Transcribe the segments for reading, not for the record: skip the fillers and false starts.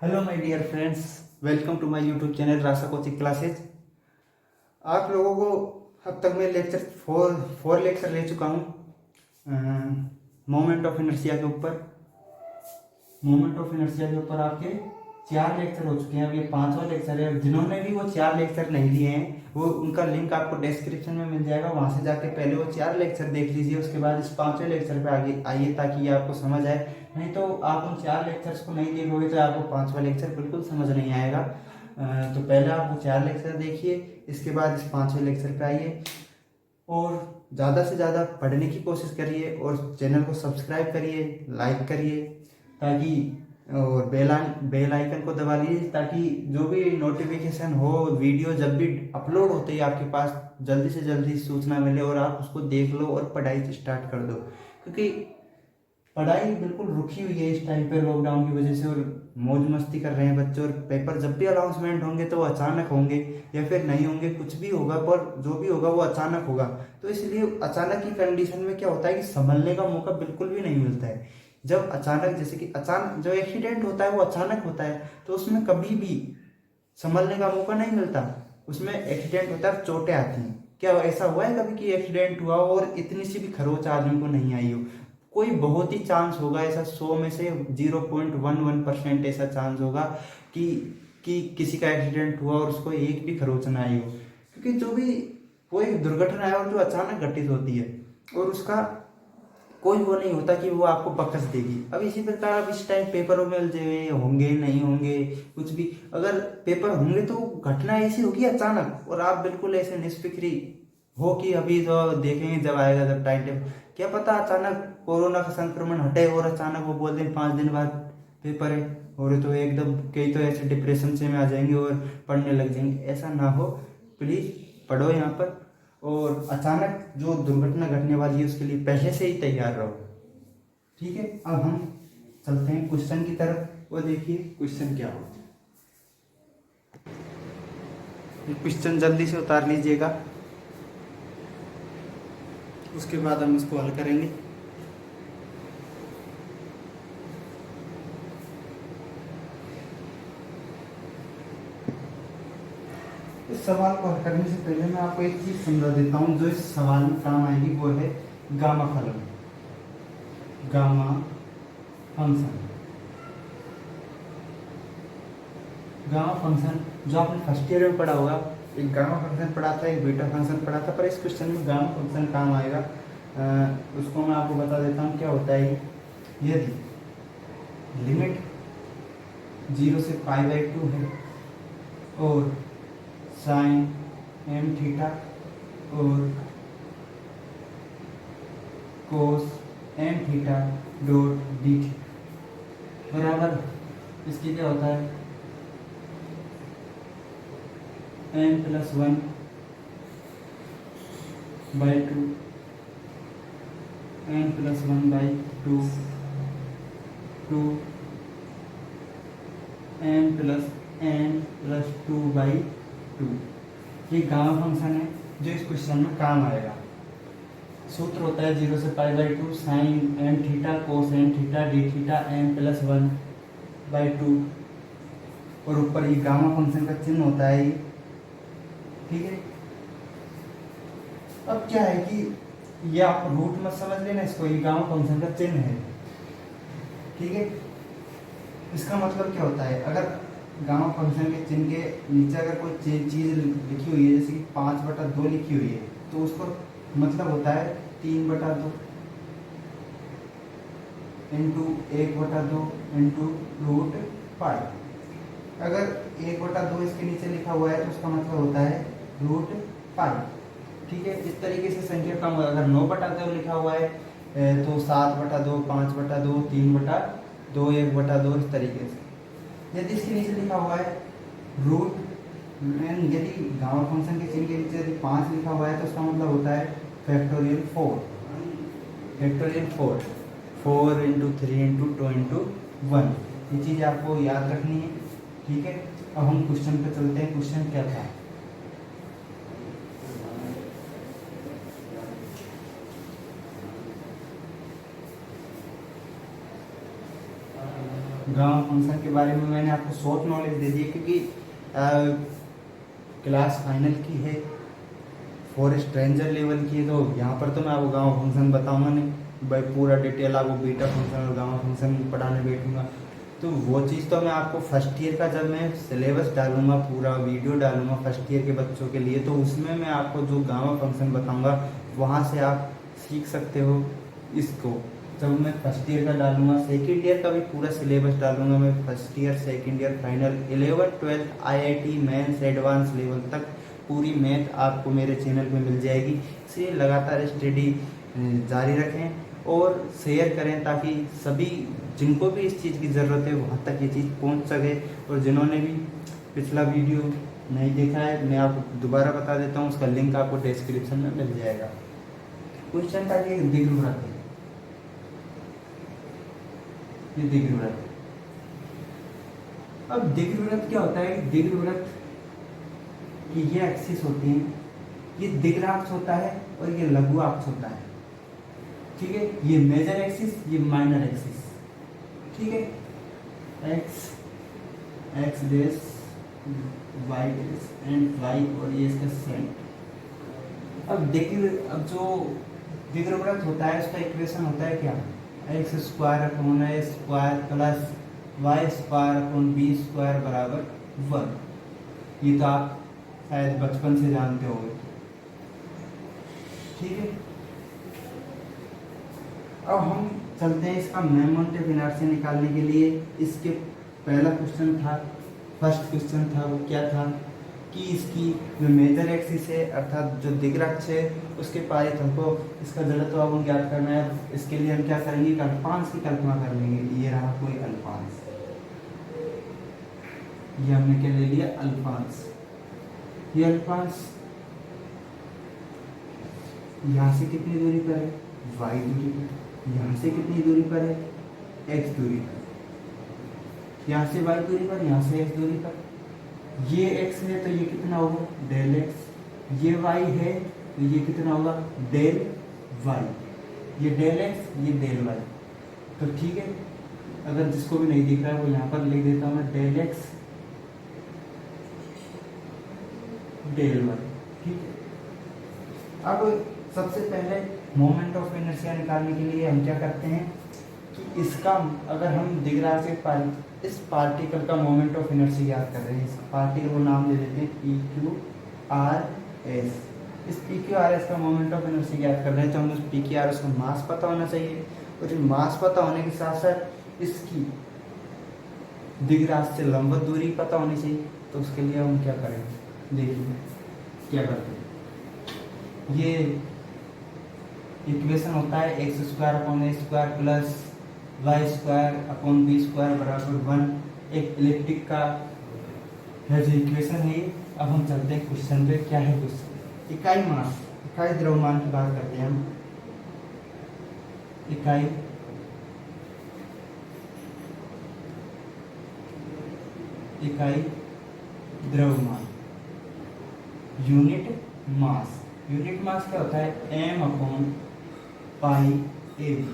Hello my dear friends, welcome to my YouTube channel Rasa coaching classes. आप लोगों को अब तक मैं लेक्चर फोर लेक्चर ले चुका हूँ मोमेंट ऑफ इनर्शिया के ऊपर। आपके 4 लेक्चर हो चुके हैं, अब ये 5वां लेक्चर है। जिन्होंने भी वो 4 लेक्चर नहीं लिए हैं वो उनका लिंक आपको डिस्क्रिप्शन में मिल जाएगा, वहाँ से जाके पहले वो 4 लेक्चर देख लीजिए, उसके बाद इस 5वें लेक्चर पे आगे आइए ताकि ये आपको समझ आए। नहीं तो आप उन 4 लेक्चर्स को नहीं देखोगे तो आपको 5वां लेक्चर बिल्कुल समझ नहीं आएगा। तो पहले आप वो 4 लेक्चर देखिए, इसके बाद इस 5वें लेक्चर पे आइए और ज़्यादा से ज़्यादा पढ़ने की कोशिश करिए और चैनल को सब्सक्राइब करिए, लाइक करिए ताकि और बेल आइकन को दबा लीजिए ताकि जो भी नोटिफिकेशन हो, वीडियो जब भी अपलोड होते ही आपके पास जल्दी से जल्दी सूचना मिले और आप उसको देख लो और पढ़ाई स्टार्ट कर दो। क्योंकि पढ़ाई बिल्कुल रुकी हुई है इस टाइम पे लॉकडाउन की वजह से, और मौज मस्ती कर रहे हैं बच्चे। और पेपर जब भी अनाउंसमेंट होंगे तो वो अचानक होंगे या फिर नहीं होंगे, कुछ भी होगा, पर जो भी होगा वो अचानक होगा। तो इसलिए अचानक की कंडीशन में क्या होता है कि संभलने का मौका बिल्कुल भी नहीं मिलता है। जब अचानक, जैसे कि अचानक जो एक्सीडेंट होता है वो अचानक होता है, तो उसमें कभी भी संभलने का मौका नहीं मिलता। उसमें एक्सीडेंट होता है, चोटें आती हैं। क्या ऐसा हुआ है कभी कि एक्सीडेंट हुआ हो और इतनी सी भी खरोच आदमी को नहीं आई हो? कोई बहुत ही चांस होगा ऐसा, 100 में से 0.11% ऐसा चांस होगा कि किसी का एक्सीडेंट हुआ और उसको एक भी खरोच ना आई हो। क्योंकि जो भी कोई दुर्घटना है और जो अचानक घटित होती है और उसका कोई वो नहीं होता कि वो आपको बकस देगी। अब इसी प्रकार अब इस टाइम पेपरों में उलझे होंगे, नहीं होंगे कुछ भी, अगर पेपर होंगे तो घटना ऐसी होगी अचानक और आप बिल्कुल ऐसे निष्फिक्री हो कि अभी तो देखेंगे जब आएगा जब टाइम टेबल। क्या पता अचानक कोरोना का संक्रमण हटे और अचानक वो बोल दें 5 दिन बाद पेपर है, और तो एकदम कई तो ऐसे डिप्रेशन से में आ जाएंगे और पढ़ने लग जाएंगे। ऐसा ना हो, प्लीज़ पढ़ो यहाँ पर, और अचानक जो दुर्घटना घटने वाली है उसके लिए पहले से ही तैयार रहो। ठीक है, अब हम चलते हैं क्वेश्चन की तरफ। वो देखिए क्वेश्चन क्या हो। क्वेश्चन जल्दी से उतार लीजिएगा, उसके बाद हम इसको हल करेंगे। इस सवाल को हल करने से पहले मैं आपको एक चीज समझा देता हूँ जो इस सवाल में काम आएगी, वो है गामा फलन, गामा फंक्शन। गामा फंक्शन जो आपने फर्स्ट ईयर में पढ़ा होगा, एक गामा फंक्शन पढ़ा था, एक बीटा फंक्शन पढ़ा था, पर इस क्वेश्चन में गामा फंक्शन काम आएगा। उसको मैं आपको बता देता हूँ क्या होता है। यदि लिमिट 0 से π/2 है और साइन एम थीटा और कोस एम थीटा डॉट डी बराबर, इसकी क्या होता है m+1/2 m+1/2 2 m+n+2/2। ये गामा फंक्शन है जो इस क्वेश्चन में काम आएगा। सूत्र होता है 0 से π/2 sine m theta cos m theta d theta m+1/2, और ऊपर ये गामा फंक्शन का चिन्ह होता है ये। ठीक है, अब क्या है कि ये आप रूट मत समझ लेना इसको, ये गामा फंक्शन का चिन्ह है। ठीक है, इसका मतलब क्या होता है, अगर गामा फंक्शन के चिन्ह के नीचे अगर कोई चीज लिखी हुई है, जैसे कि 5/2 लिखी हुई है, तो उसको मतलब होता है 3/2 इंटू 1/2 इंटू रूट पाई। अगर 1/2 इसके नीचे लिखा हुआ है तो उसका मतलब होता है रूट पाई। ठीक है, इस तरीके से संख्या कम होगा। अगर 9/2 लिखा हुआ है तो 7/2 5/2 3/2 1/2 इस तरीके से। यदि इसके नीचे लिखा हुआ है रूट, यदि गामा फंक्शन के चिन्ह के नीचे यदि 5 लिखा हुआ है तो उसका मतलब होता है फैक्टोरियल 4। 4 into 3 into 2 into 1। ये चीज़ आपको याद रखनी है। ठीक है, अब हम क्वेश्चन पे चलते हैं। क्वेश्चन क्या था, गामा फंक्शन के बारे में मैंने आपको शॉर्ट नॉलेज दे दी है, क्योंकि क्लास फाइनल की है, फॉर स्ट्रेंजर लेवल की है, तो यहाँ पर तो मैं आपको गामा फंक्शन बताऊंगा नहीं भाई, पूरा डिटेल आपको बीटा फंक्शन और गामा फंक्शन पढ़ाने बैठूंगा। तो वो चीज़ तो मैं आपको फर्स्ट ईयर का जब मैं सिलेबस डालूंगा, पूरा वीडियो डालूंगा फर्स्ट ईयर के बच्चों के लिए, तो उसमें मैं आपको जो गामा फंक्शन बताऊंगा वहाँ से आप सीख सकते हो इसको। जब मैं फर्स्ट ईयर का डालूंगा, सेकेंड ईयर का भी पूरा सिलेबस डालूंगा मैं, first year second year final 11th 12th IIT mains advance level तक पूरी मैथ आपको मेरे चैनल पे मिल जाएगी। इसलिए लगातार स्टडी जारी रखें और शेयर करें, ताकि सभी जिनको भी इस चीज़ की ज़रूरत है वहाँ तक ये चीज़ पहुँच सके। और जिन्होंने भी पिछला वीडियो नहीं देखा है, मैं आपको दोबारा बता देता हूँ, उसका लिंक आपको डिस्क्रिप्शन में मिल जाएगा। क्वेश्चन था कि दीर्घवृत्त, ये दीर्घवृत्त। अब दीर्घवृत्त क्या होता है? दीर्घवृत्त की ये एक्सिस होती है, ये दीर्घाक्ष होता है और ये लघु अक्ष होता है, ठीक है। ये मेजर एक्सिस, ये माइनर एक्सिस, ठीक है। X dash, y dash and y, और ये इसका सेंट। अब देखिए, अब जो दीर्घवृत्त होता है उसका इक्वेशन होता है क्या? X square upon a square plus y square upon b square बराबर 1। ये तो आप शायद बचपन से जानते होंगे, ठीक है। अब हम चलते हैं इसका मोमेंट ऑफ इनर्शिया निकालने के लिए। इसके पहला क्वेश्चन था, फर्स्ट क्वेश्चन था, वो क्या था कि इसकी जो मेजर एक्सिस है अर्थात जो दीर्घाक्ष है उसके पारित हमको इसका जड़त्व अब ज्ञात करना है। इसके लिए हम क्या करेंगे? अल्पांश की कल्पना कर लेंगे। ये रहा कोई अल्पांश, ये हमने क्या ले लिया? अल्पांश। ये अल्पांश यहाँ से कितनी दूरी पर है? y दूरी पर। यहाँ से कितनी दूरी पर है? x दूरी पर। यहाँ से y दूरी पर, यहाँ से x दूरी पर। ये x है तो ये कितना होगा? Del x। ये y है तो ये कितना होगा? Del y। ये डेल x, ये डेल y। तो ठीक है, अगर जिसको भी नहीं दिख रहा है वो यहाँ पर लिख देता हूँ मैं, डेल x डेल y, ठीक है। अब सबसे पहले मोमेंट ऑफ इनर्शिया निकालने के लिए हम क्या करते हैं कि इसका, अगर हम दीर्घाक्ष से इस पार्टिकल का मोमेंट ऑफ इनर्शिया याद कर रहे हैं, इस पार्टिकल को नाम दे देते हैं PQRS। इस PQRS का मोमेंट ऑफ इनर्शिया याद कर रहे हैं तो हमें उस PQRS का मास पता होना चाहिए, और मास पता होने के साथ साथ इसकी दीर्घाक्ष से लंबवत दूरी पता होनी चाहिए। तो उसके लिए हम क्या करेंगे? देखिए क्या करते हैं। ये इक्वेशन होता है x square upon a square plus y square upon b square बराबर 1। एक इलेक्ट्रिक का है जो इक्वेशन है ये। अब हम चलते हैं क्वेश्चन पे। क्या है क्वेश्चन? इकाई मास, इकाई द्रव्यमान की बात करते हैं हम। इकाई द्रव्यमान, यूनिट मास। यूनिट मास क्या होता है? m upon pi a b.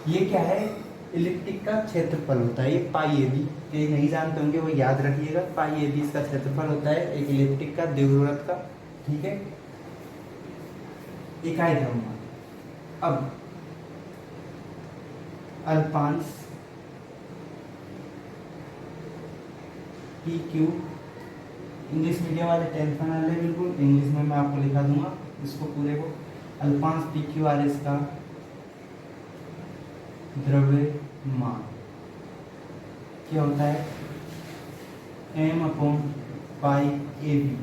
ये क्या है? इलिप्टिक का क्षेत्रफल होता है। ये पाई ए बी, ये नहीं जानते होंगे वो याद रखिएगा। पाई ए बी इसका क्षेत्रफल होता है एक इलिप्टिक का, दीर्घवृत्त का, ठीक है। इकाई द्रव्यमान। अब अल्पांश पी क्यू, इंग्लिश मीडियम वाले टेंशन वाले बिल्कुल इंग्लिश में मैं आपको लिखा दूंगा इसको पूरे को। अल्पांश PQRS का द्रव्यमान क्या होता है? m upon pi a b.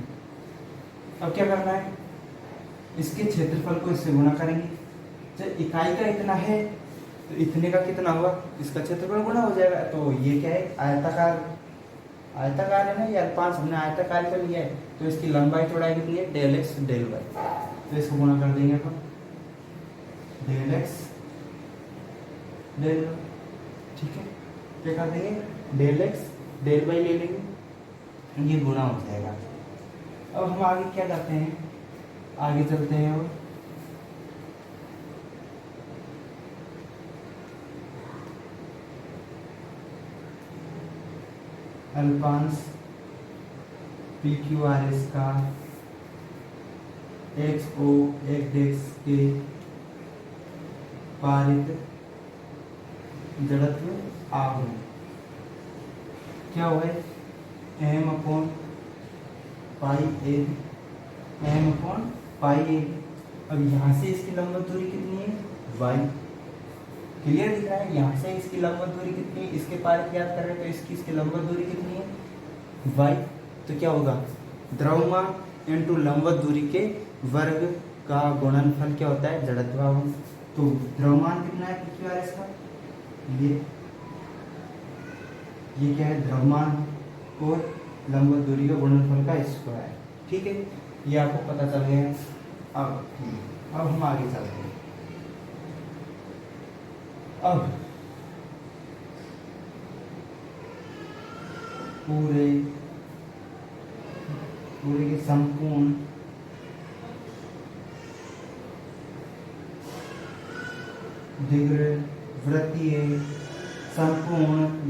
अब क्या करना है? इसके क्षेत्रफल को इससे गुणा करेंगे। जब इकाई का इतना है तो इतने का कितना होगा? इसका क्षेत्रफल गुणा हो जाएगा। तो ये क्या है? आयताकार, आयताकार है ना ये अल्पांश, हमने आयताकार का लिया है तो इसकी लंबाई चौड़ाई कितनी है? Del x del y. तो इसको गुणा कर देंगे अपन, डेल एक्स डेल वाई, ठीक है। क्या कर देंगे? डेल एक्स डेल वाई ले लेंगे, ये गुणा हो जाएगा। अब हम आगे क्या करते हैं? आगे चलते हैं और अल्पांश पी क्यू आर एस का एक्स ओ एक्स के पारित जड़त्व आघूर्ण क्या हुआ है, एम अपॉन पाई ए, एम अपॉन पाई ए। अब यहाँ से इसकी लंबवत दूरी कितनी है, वाई। क्लियर दिख रहा है, यहाँ से इसकी लंबवत दूरी कितनी है, इसके पारित याद कर रहे हैं तो इसकी लंबवत दूरी कितनी है, वाई। तो क्या होगा, द्रव्यमान इंटू लंबवत दूरी के वर्ग का गुणनफल क्या होता है, जड़त्व आघूर्ण। तो द्रव्यमान कितना है पी क्यू आर एस का, ये क्या है, द्रव्यमान और लंबवत दूरी का गुणनफल का स्क्वायर। ठीक है, ये आपको पता चल गया है। अब हम आगे चलते हैं। अब पूरे के संपूर्ण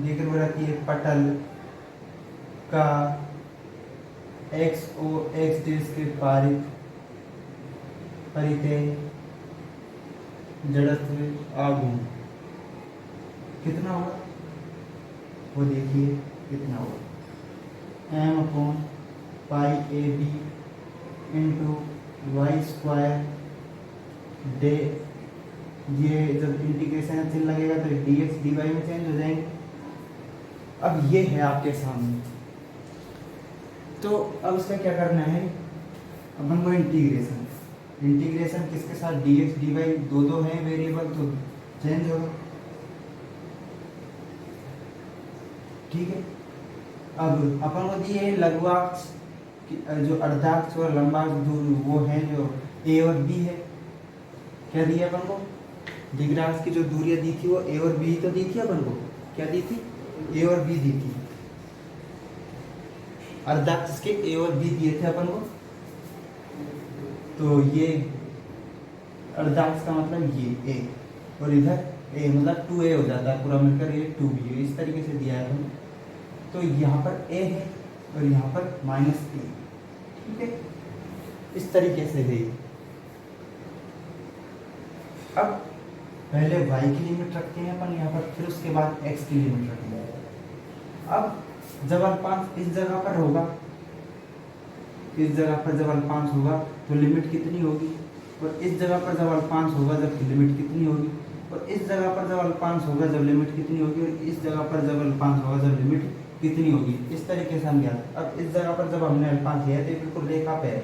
दीर्घवृत्तीय पटल का एक्स ओ एक्स देश के परितः जड़त्व आघूर्ण कितना होगा, वो देखिए कितना होगा, m upon pi a b into y square d. ये जब इंटीग्रेशन चिन्ह लगेगा तो dx dy में चेंज हो जाएंगे। अब ये है आपके सामने, तो अब इसका क्या करना है, अपन को इंटीग्रेशन किसके साथ, dx dy दो हैं वेरिएबल तो चेंज होगा। ठीक है, अब अपन को दिए लघुअक्ष जो अर्धाक्ष और लंबाक्ष दूर वो है जो a और b है। क्या दिया अपन को, दिग्राक्ष की जो दूरियां दी थी वो a और b तो दी थी अपन को, क्या दी थी, a और b दी थी। अर्धाक्ष के a और b दिए थे अपन को, तो ये अर्धाक्ष का मतलब ये a और इधर a मतलब 2a हो जाता है पूरा मिलकर, ये 2b है। इस तरीके से दिया है अपन, तो यहाँ पर a है और यहाँ पर -a। ठीक है, इस तरीके से है। अब पहले y की लिमिट रखते हैं अपन यहाँ पर, फिर उसके बाद x की लिमिट रखेंगे। अब जब अल्पांश इस जगह पर होगा, इस जगह पर जब अल्पांश होगा तो लिमिट कितनी होगी, और इस जगह पर जब अल्पांश होगा जब लिमिट कितनी होगी, और इस जगह पर जब अल्पांश होगा जब लिमिट कितनी होगी, और इस जगह पर जब अल्पांश होगा जब लिमिट कितनी होगी। इस तरीके से हम ज्ञात। अब इस जगह पर जब हमने अल्पांश लिया तो बिल्कुल रेखा पे है,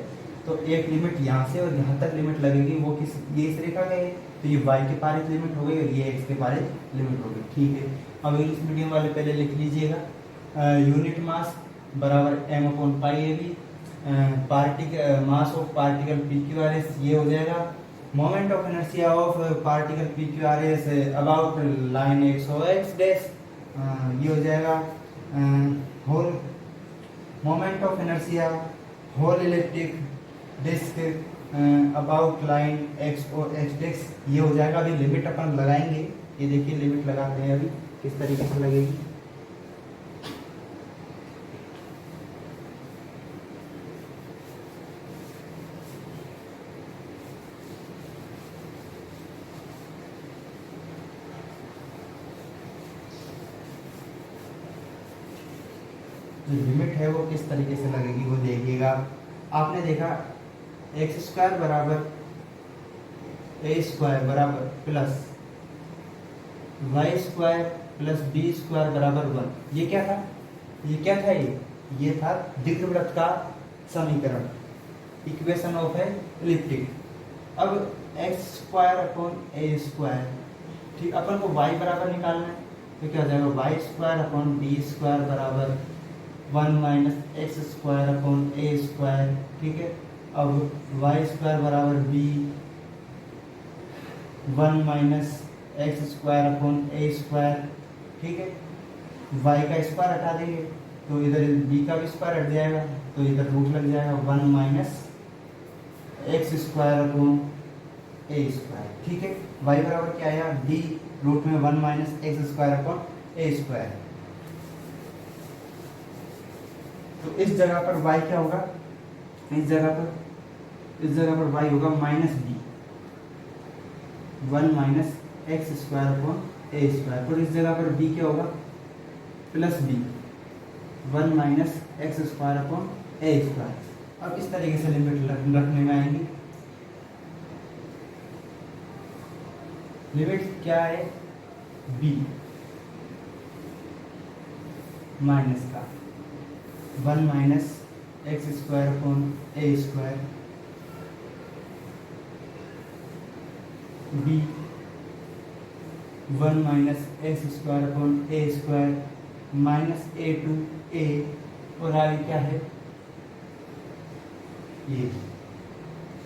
तो एक लिमिट यहाँ से और यहाँ तक लिमिट लगेगी, वो किस, ये इस रेखा का है, तो ये y के पारित लिमिट हो गई और ये x के पारित लिमिट हो गई। ठीक है, अब इंग्लिश मीडियम वाले पहले लिख लीजिएगा, यूनिट मास बराबर m upon pi a b, mass of particle p q r s ये हो जाएगा, moment of inertia of particle p q r s about line x o x dash, ये हो जाएगा whole moment of inertia whole electric disc about line x o x dash, ये हो जाएगा। अभी लिमिट अपन लगाएंगे, ये देखिए लिमिट लगाते हैं अभी किस तरीके से लगेगी। जो लिमिट है वो किस तरीके से लगेगी वो देखिएगा। आपने देखा एक्स स्क्वायर बराबर ए स्क्वायर बराबर plus y square plus b square बराबर 1। ये क्या था, ये क्या था, ये था दीर्घवृत्त का समीकरण, इक्वेशन ऑफ ए एलिप्टिक। अब x square upon a square, ठीक, अपन को वाई बराबर निकालना है, तो क्या हो जाएगा, y square upon b square बराबर 1 minus x square upon a square. ठीक है, अब वाई स्क्वायर बराबर b 1 minus x square upon a square. ठीक है, वाई का स्क्वायर हटा देंगे तो इधर बी का भी स्क्वायर हट जाएगा, तो इधर रूट लग जाएगा 1 minus x square upon a square. ठीक है, वाई बराबर क्या आया, डी रूट में 1 minus x square upon a square. तो इस जगह पर y क्या होगा, इस जगह पर y होगा -b, 1 - x square upon a square. और इस जगह पर b क्या होगा, +b, 1 - x square upon a square. अब इस तरीके से लिमिट रखने में आएंगी। लिमिट क्या है, b माइनस का 1 - x square upon a square, b 1 - x square upon a square minus a to a, और आगे क्या है ये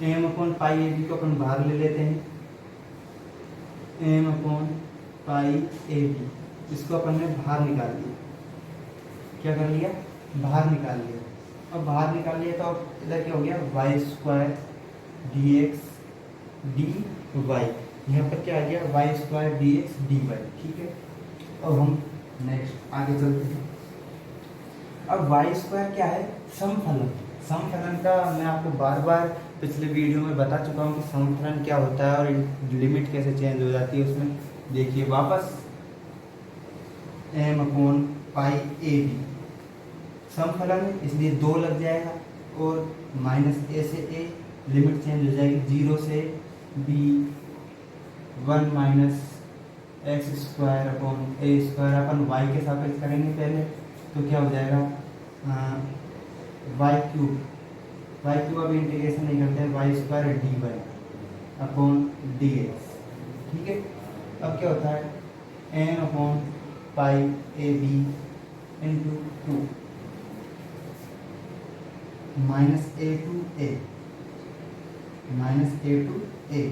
m upon pi a b को अपन बाहर ले लेते हैं, m upon pi a b, इसको अपन ने बाहर निकाल लिया। क्या कर लिया, बाहर निकाल लिया। अब बाहर निकाल लिया तो अब इधर क्या हो गया, y square d x d y, यहाँ पर क्या आ गया, y square d x d y. ठीक है, अब हम नेक्स्ट आगे चलते हैं। अब वाई स्क्वायर क्या है, समफलन। समफलन का मैं आपको बार बार पिछले वीडियो में बता चुका हूँ कि समफलन क्या होता है और लिमिट कैसे चेंज हो जाती है। उसमें देखिए वापस m upon pi a b समफलन है, इसलिए 2 लग जाएगा, और -a से a लिमिट चेंज हो जाएगी, 0 से b 1 - x square upon a square. Upon y के सापेक्ष करेंगे पहले, तो क्या हो जाएगा, y क्यूब अब इंटीग्रेशन नहीं करते हैं, y square d y upon d x. ठीक है, अब क्या होता है, m upon pi a b into 2 -a to a to a,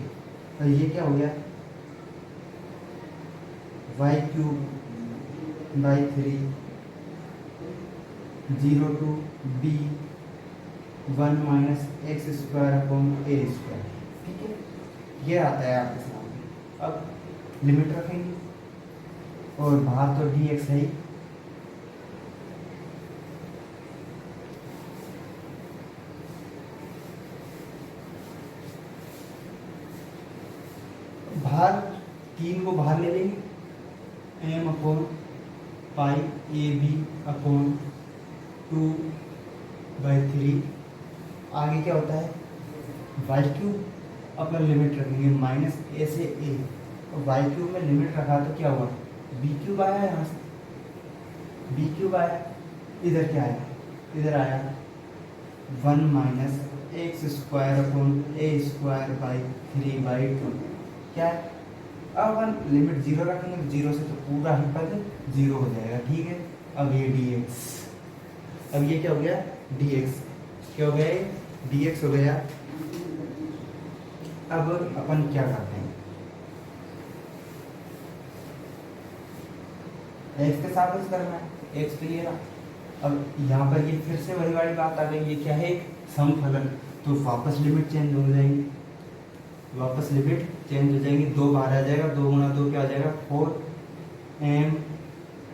तो ये क्या हो गया, y cube by 3 0 to b 1 - x square upon a square. ठीक है, ये आता है आपके सामने। अब लिमिट रखेंगे, और बाहर तो dx है ही, बाहर 3 को बाहर ले लेंगे, m upon pi a b upon 2/3। आगे क्या होता है, वाई क्यूब, अपना लिमिट रखेंगे -a से a, और वाई क्यूब में लिमिट रखा तो क्या हुआ, बी क्यूब आया, यहाँ से बी क्यूब आया, इधर क्या आया, इधर आया 1 - x square upon a square by 3/2। क्या है, अब अपन लिमिट 0 रखेंगे, 0 से तो पूरा ही पद 0 हो जाएगा। ठीक है, अब ये dx, अब ये क्या हो गया, dx क्या हो गया, dx हो गया। अब अपन क्या करते हैं, x के सापेक्ष करना है, x तो ये रहा। अब यहाँ पर ये फिर से वही वाली बात आ गई, ये क्या है, समफलन, तो वापस लिमिट चेंज हो जाएगी, वापस लिमिट चेंज हो जाएगी, 2 बाहर आ जाएगा, 2 × 2 क्या आ जाएगा, 4m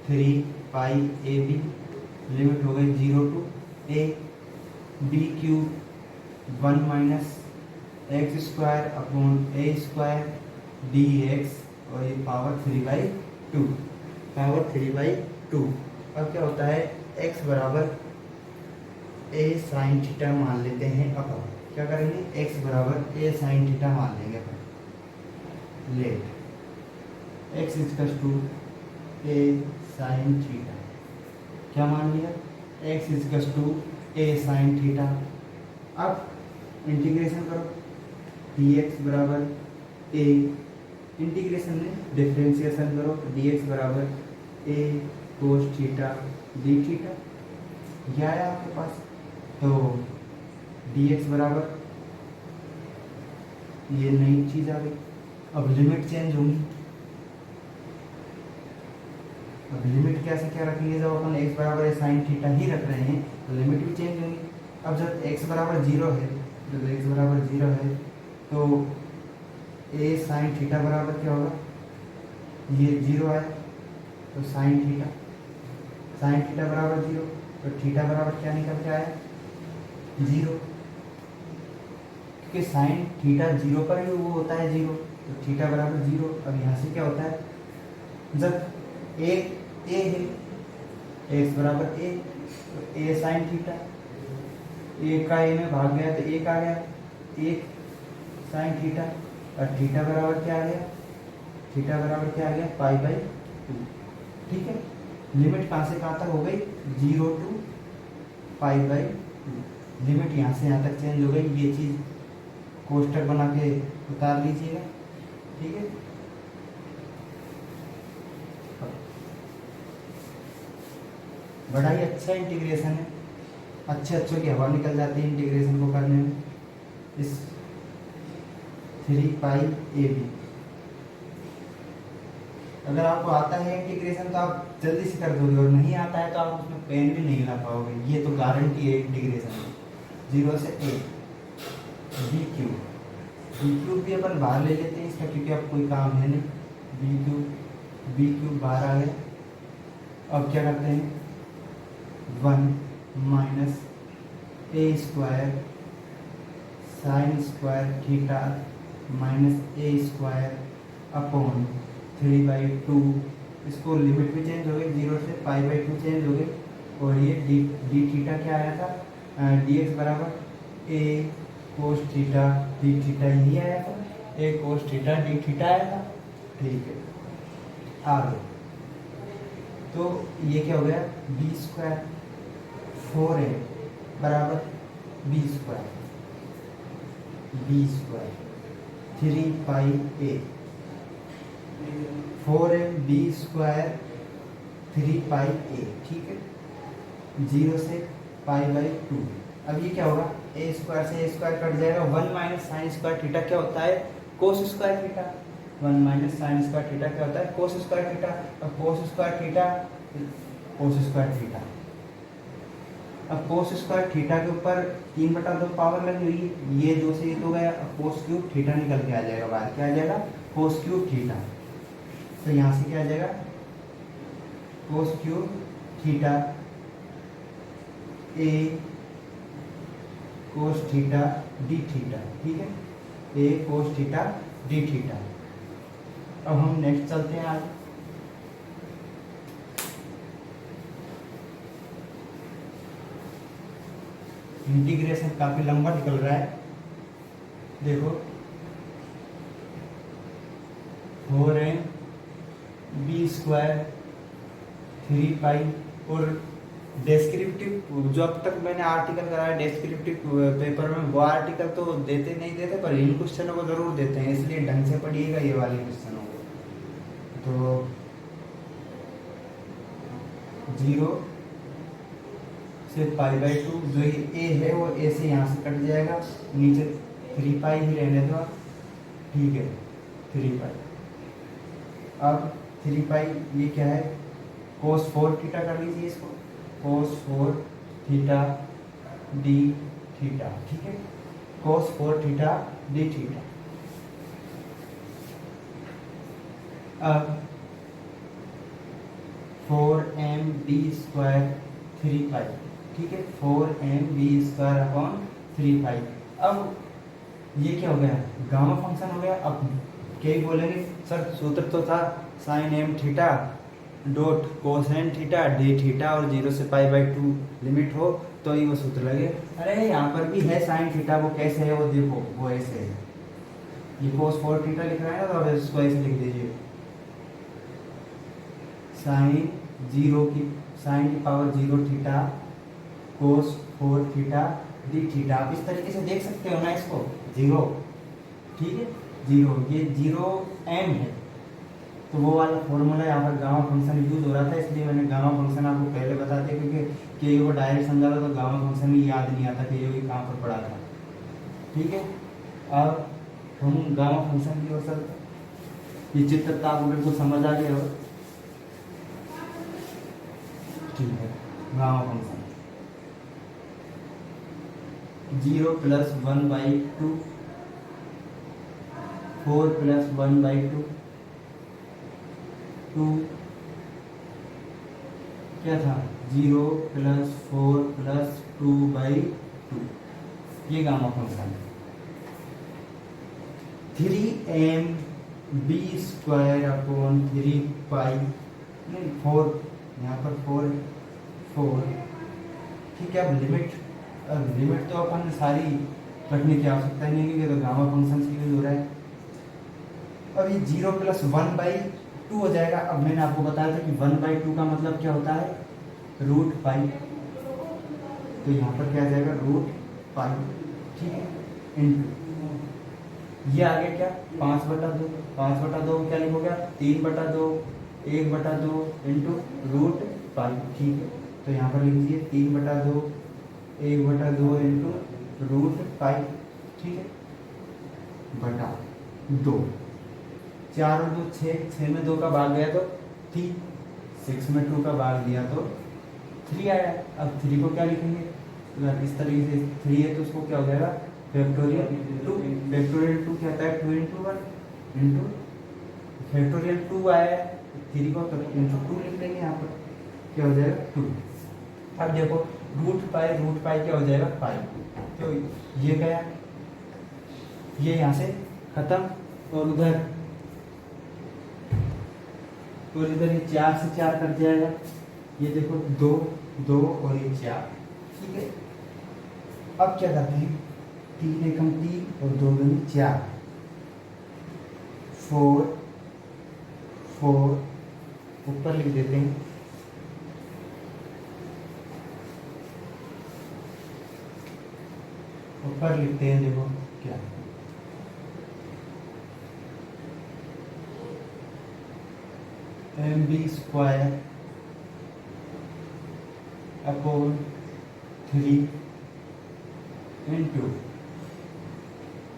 3 pi a B, limit हो गई 0 to a, b cube 1 - x square upon a square dx, और ये पावर 3/2, पावर 3/2। अब क्या होता है, x बराबर a साइन थीटा मान लेते हैं। अब क्या करेंगे, x बराबर a साइन थीटा मान लेंगे अपन, let x = a sine theta, क्या मान लिया, x = a साइन थीटा। अब इंटीग्रेशन करो, dx बराबर a, इंटीग्रेशन में डिफ्रेंशिएशन करो, dx बराबर a cos theta d theta, यह आया आपके पास। तो dx बराबर ये नई चीज आ गई। अब लिमिट चेंज होंगी, अब लिमिट कैसे क्या रखेंगे, जब अपन x बराबर साइन थीटा ही रख रहे हैं तो लिमिट भी चेंज होंगी। अब जब x बराबर 0 है, जब x बराबर 0 है तो a साइन थीटा बराबर क्या होगा, ये 0 आया तो साइन थीटा बराबर 0, तो थीटा बराबर क्या निकल के आया, 0, क्योंकि साइन थीटा 0 पर ही वो होता है 0, तो थीटा बराबर 0। अब यहाँ से क्या होता है, जब ए है, एक्स बराबर ए, तो ए साइन थीटा, एक का ए में भाग गया तो एक आ गया, एक साइन थीटा, और थीटा बराबर क्या आ गया, थीटा बराबर क्या आ गया, पाई बाई 2। ठीक है, लिमिट कहाँ से कहाँ तक हो गई, 0 to पाई बाई 2। लिमिट यहाँ से यहाँ तक चेंज हो गई, ये चीज़ कोष्टक बना के उतार लीजिएगा। ठीक है, बड़ा ही अच्छा इंटीग्रेशन है, अच्छे की हवा निकल जाती है इंटीग्रेशन को करने में। इस 3 पाई ए बी, अगर आपको आता है इंटीग्रेशन तो आप जल्दी से कर दोगे, और नहीं आता है तो आप उसमें पेन भी नहीं ला पाओगे, ये तो गारंटी है इंटीग्रेशन में। 0 से a बी क्यूब भी अपन बाहर ले लेते हैं इसका, क्योंकि अब कोई काम है नहीं, बी क्यूब बाहर आ गया। अब क्या करते हैं, 1 minus a square sine square theta minus a square upon 3/2। इसको लिमिट भी चेंज हो गई, 0 से पाई/2 चेंज हो गई, और ये डी थीटा क्या आया था, डी एक्स बराबर ए कोस थीटा डी थीटा ही आया था, ए कोस थीटा डी थीटा आया था। ठीक है, आगे तो ये क्या हो गया, बी स्क्वायर 4a बराबर बी स्क्वायर 3 पाई ए, 4m बी स्क्वायर 3 पाई ए। ठीक है, 0 से पाई/2। अब ये क्या होगा, ए स्क्वायर से ए स्क्वायर कट जाएगा, 1 माइनस साइन स्क्वायर थीटा क्या होता है, cos square theta. 1 minus sign square theta क्या होता है, कोस स्क्वायर थीटा। अब cos square theta cos square theta, अब कोस स्क्वायर थीटा के ऊपर 3/2 पावर लगी हुई है, ये 2 से ये 2 गया, अब कोस क्यूब थीटा निकल के आ जाएगा बाहर, क्या आ जाएगा, कोस क्यूब थीटा। तो यहाँ से क्या आ जाएगा, कोस क्यूब थीटा ए कोस थीटा डी थीटा। ठीक है, ए कोस थीटा डी थीटा। अब हम नेक्स्ट चलते हैं आगे। इंटीग्रेशन काफी लंबा निकल रहा है, देखो 4m बी स्क्वायर 3 पाई, और डेस्क्रिप्टिव जो अब तक मैंने आर्टिकल कराया डेस्क्रिप्टिव पेपर में, वो आर्टिकल तो देते नहीं देते, पर इन क्वेश्चनों को जरूर देते हैं, इसलिए ढंग से पढ़िएगा ये वाले क्वेश्चनों को। तो 0 से पाई/2, जो ए है वो ए से यहाँ से कट जाएगा, नीचे 3 पाई ही रहने दो। ठीक है, 3 पाई। अब 3 पाई ये क्या है, कोस 4 थीटा कर लीजिए इसको, कोस 4 थीटा डी थीटा। ठीक है, कोस 4 थीटा डी थीटा। अब 4m डी स्क्वायर 3 पाई। ठीक है, 4m बी स्क्वायर अपॉन 3 पाई। अब ये क्या हो गया, गामा फंक्शन हो गया। अब क्या ही बोलेंगे, सर सूत्र तो था sine m theta dot cosine theta d theta, और 0 से पाई/2 लिमिट हो तो ही वो सूत्र लगे। अरे यहाँ पर भी है साइन थीटा, वो कैसे है वो देखो, वो ऐसे है, ये कोस 4 थीटा लिख रहा है ना, तो अब इसको ऐसे लिख दीजिए, साइन 0 की साइन की power 0 theta cos 4 theta d theta. आप इस तरीके से देख सकते हो ना इसको, 0। ठीक है, 0, ये 0m है, तो वो वाला फॉर्मूला यहाँ पर गामा फंक्शन यूज हो रहा था, इसलिए मैंने गामा फंक्शन आपको पहले बता दिया, क्योंकि के को डायरेक्ट समझा था तो गामा फंक्शन ही याद नहीं आता कि ये कहाँ पर पढ़ा था। ठीक है, अब हम गामा फंक्शन की ओर चलते, ये चित्र तो आपको बिल्कुल समझ आ गया हो। ठीक है, गामा फंक्शन 0 + 1/2 4 + 1/2 2 क्या था 0 + 4 + 2/2, ये गामा फंक्शन है। 3mb² नहीं 4, यहाँ पर 4, ठीक है। अब लिमिट तो अपन सारी रखने की आवश्यकता नहीं है क्योंकि तो गामा फंक्शन की यूज हो रहा है। अब ये 0 + 1/2 हो जाएगा। अब मैंने आपको बताया था कि 1/2 का मतलब क्या होता है, √π। तो यहाँ पर क्या आ जाएगा √π, ठीक है, इंटू ये आगे क्या 5/2, 5/2 क्या लिखोगे आप 3/2, 1/2 इंटू √π, ठीक है। तो यहाँ पर लिख दीजिए 3/2, 1/2 इंटू √π, ठीक है, बटा 2। 4 और 2 6, 6 में 2 का भाग गया तो 3, 6 में 2 का भाग दिया तो 3 आया। अब 3 को क्या लिखेंगे, अगर इस तरीके से 3 है तो उसको क्या हो जाएगा फैक्टोरियल 2। फैक्टोरियल 2 क्या होता है 2 × 1 इंटू फैक्टोरियल 2 आया, 3 को तो इंटू 2 लिख लेंगे, यहाँ पर क्या हो जाएगा 2। अब देखो √π क्या हो जाएगा पाई, तो ये गया, ये यहाँ से खत्म और उधर और इधर ये 4 से 4 कट जाएगा। ये देखो 2 2 और ये 4, ठीक है। अब क्या करते हैं 3 एकम 3 और 2 दूनी 4, 4 4 ऊपर लिख देते हैं, ऊपर लिखते हैं, देखो क्या mb² अपॉन 3 इंटू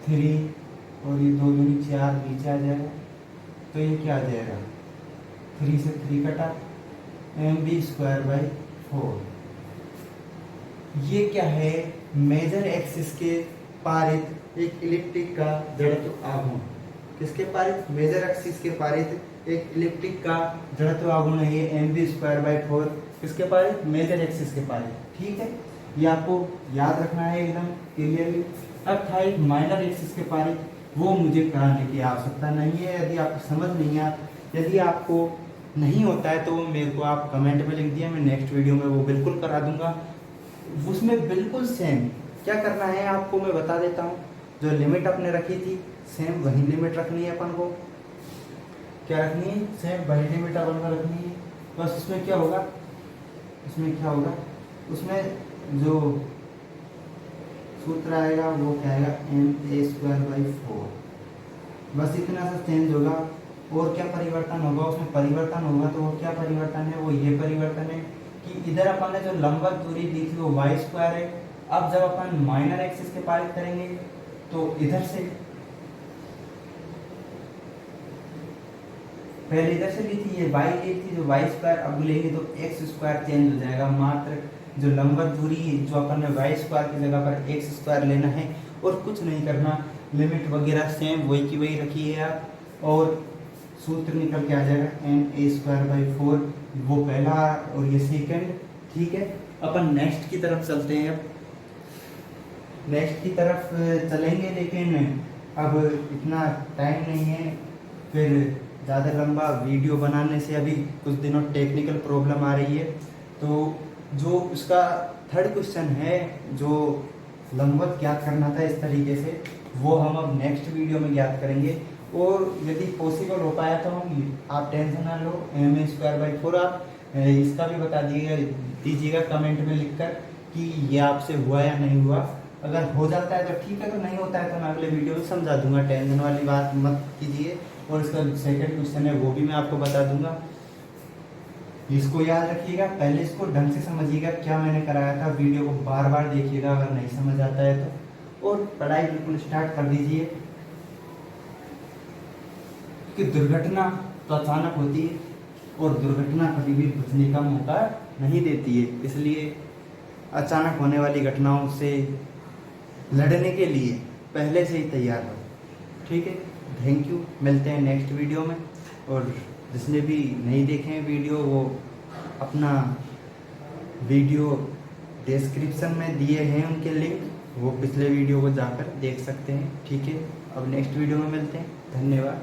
3 और ये 2 दूनी 4 नीचे आ जाएगा। तो ये क्या आ जाएगा 3 से 3 कटा mb²/4। ये क्या है मेजर एक्सिस के पारित एक इलिप्टिक का जड़त्व आघूर्ण। किसके पारित मेजर एक्सिस के पारित एक इलिप्टिक का जड़त्व आघूर्ण है ये mb²/4। किसके पारित मेजर एक्सिस के पारित, ठीक है। ये आपको याद रखना है एकदम क्लियरली। अब था एक माइनर एक्सिस के पारित, वो मुझे कराने की आवश्यकता नहीं है। यदि आपको समझ नहीं है, यदि आपको नहीं होता है तो मेरे को आप कमेंट में लिख दिया, मैं नेक्स्ट वीडियो में वो बिल्कुल करा दूंगा। उसमें बिल्कुल सेम क्या करना है आपको मैं बता देता हूँ। जो लिमिट आपने रखी थी सेम वही लिमिट रखनी है अपन को। क्या रखनी है सेम वही लिमिट अपन को रखनी है। बस उसमें क्या होगा, उसमें जो सूत्र आएगा वो क्या आएगा ma²/4। बस इतना सा चेंज होगा। और क्या परिवर्तन होगा उसमें, परिवर्तन होगा तो वो क्या परिवर्तन है, वो ये परिवर्तन है कि इधर अपन ने जो लंबवत दूरी दी थी वो y² है। अब जब अपन माइनर एक्सिस के पारित करेंगे तो इधर से पहले इधर से ली थी ये y ली थी जो y², अब लेंगे तो x² चेंज हो जाएगा। मात्र जो लंबवत दूरी जो अपन ने y² की जगह पर x² लेना है और कुछ नहीं करना। लिमिट वगैरह सेम वही की वही रखी है आप और सूत्र निकल के आ जाएगा ma²/4, वो पहला और ये सेकंड, ठीक है। अपन नेक्स्ट की तरफ चलते हैं। अब नेक्स्ट की तरफ चलेंगे लेकिन अब इतना टाइम नहीं है, फिर ज़्यादा लंबा वीडियो बनाने से अभी कुछ दिनों टेक्निकल प्रॉब्लम आ रही है। तो जो उसका थर्ड क्वेश्चन है जो लंबवत ज्ञात करना था इस तरीके से, वो हम अब नेक्स्ट वीडियो में ज्ञात करेंगे। और यदि पॉसिबल हो पाया तो हम, आप टेंशन ना लो, ma²/4 आप इसका भी बता दीजिएगा कमेंट में लिखकर कि ये आपसे हुआ या नहीं हुआ। अगर हो जाता है तो ठीक है, तो नहीं होता है तो मैं अगले वीडियो में समझा दूंगा, टेंशन वाली बात मत कीजिए। और इसका सेकंड क्वेश्चन है वो भी मैं आपको बता दूंगा। इसको याद रखिएगा, पहले इसको ढंग से समझिएगा क्या मैंने कराया था। वीडियो को बार बार देखिएगा अगर नहीं समझ आता है तो, और पढ़ाई बिल्कुल स्टार्ट कर दीजिए। कि दुर्घटना तो अचानक होती है और दुर्घटना कभी भी बचने का मौका नहीं देती है, इसलिए अचानक होने वाली घटनाओं से लड़ने के लिए पहले से ही तैयार हो, ठीक है। थैंक यू, मिलते हैं नेक्स्ट वीडियो में। और जिसने भी नहीं देखे हैं वीडियो वो अपना वीडियो डिस्क्रिप्शन में दिए हैं उनके लिंक, वो पिछले वीडियो को जाकर देख सकते हैं। ठीक है, अब नेक्स्ट वीडियो में मिलते हैं। धन्यवाद।